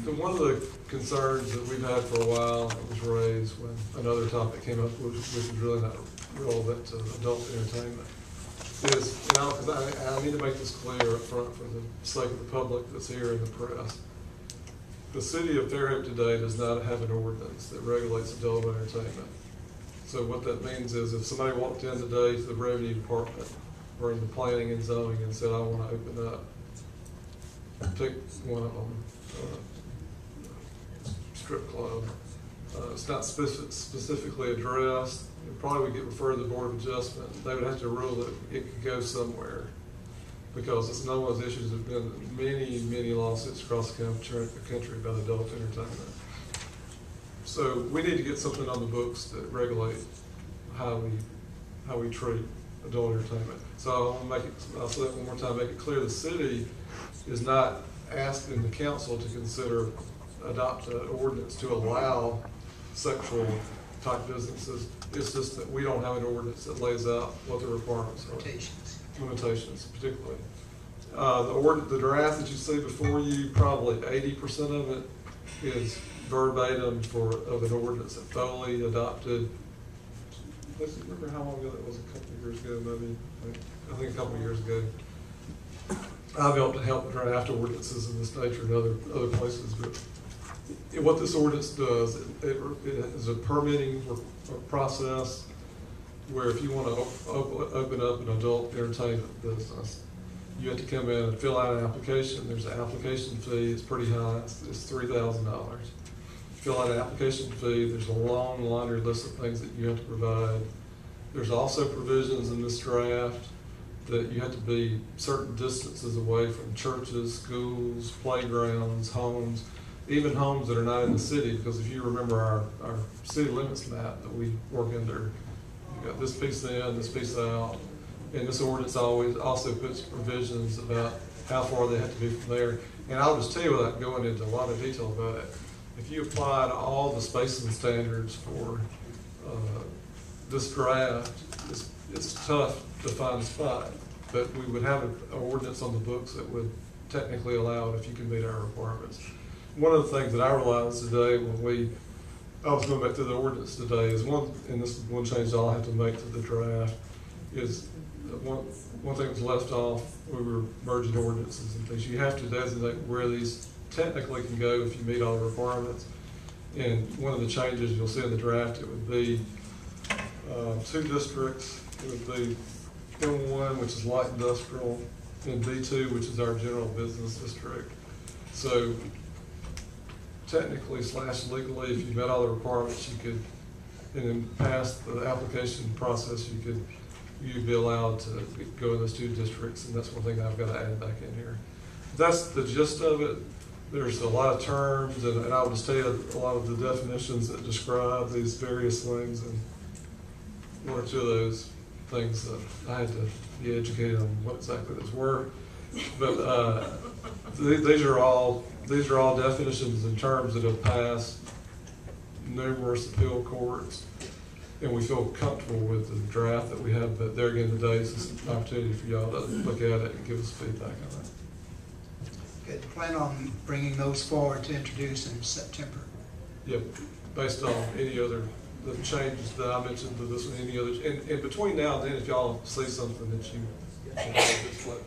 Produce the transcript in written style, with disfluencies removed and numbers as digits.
So one of the concerns that we've had for a while that was raised when another topic came up, which is really not relevant to adult entertainment, is, you know, because I need to make this clear up front for the sake of the public that's here in the press. The city of Fairhope today does not have an ordinance that regulates adult entertainment. So what that means is if somebody walked in today to the revenue department or in the planning and zoning and said, I want to open up, pick one of them, strip club, it's not specifically addressed, it probably would get referred to the Board of Adjustment. They would have to rule that it could go somewhere, because it's one of those issues. There have been many, many lawsuits across the country about adult entertainment. So we need to get something on the books that regulate how we treat adult entertainment. So I want to make it, I'll say that one more time, make it clear the city is not asking the council to consider adopt an ordinance to allow sexual type businesses. It's just that we don't have an ordinance that lays out what the requirements are. Limitations, particularly. The draft that you see before you, probably 80% of it is verbatim of an ordinance that Foley adopted. Let's remember how long ago that was, a couple of years ago, maybe. I think a couple of years ago. I've helped draft ordinances in this nature in other places, but what this ordinance does, it is a permitting process where if you want to open up an adult entertainment business, you have to come in and fill out an application. There's an application fee. It's pretty high. It's $3,000. Fill out an application fee. There's a long laundry list of things that you have to provide. There's also provisions in this draft that you have to be certain distances away from churches, schools, playgrounds, homes, even homes that are not in the city, because if you remember our city limits map that we work under, you got this piece in, this piece out, and this ordinance also puts provisions about how far they have to be from there. And I'll just tell you, without going into a lot of detail about it, if you apply to all the spacing standards for this draft, it's tough to find a spot, but we would have an ordinance on the books that would technically allow it if you can meet our requirements. One of the things that I realized today I was going back to the ordinance today is and this is one change I'll have to make to the draft, is one thing was left off. We were merging ordinances and things. You have to designate where these technically can go if you meet all the requirements. And one of the changes you'll see in the draft, it would be 2 districts. It would be M1, which is light industrial, and B2, which is our general business district. So technically / legally, if you met all the requirements, you could, and then pass the application process, you'd be allowed to go in those 2 districts, and that's one thing I've got to add back in here. That's the gist of it. There's a lot of terms, and I'll just tell you a lot of the definitions that describe these various things, and 1 or 2 of those things that I had to be educated on what exactly those were. But these are all definitions and terms that have passed numerous appeal courts, and we feel comfortable with the draft that we have. But there again, today is an opportunity for y'all to look at it and give us feedback on that. Good. Plan on bringing those forward to introduce in September. Yep, based on any other the changes that I mentioned to this one, any others. And between now and then, if y'all see something that you just let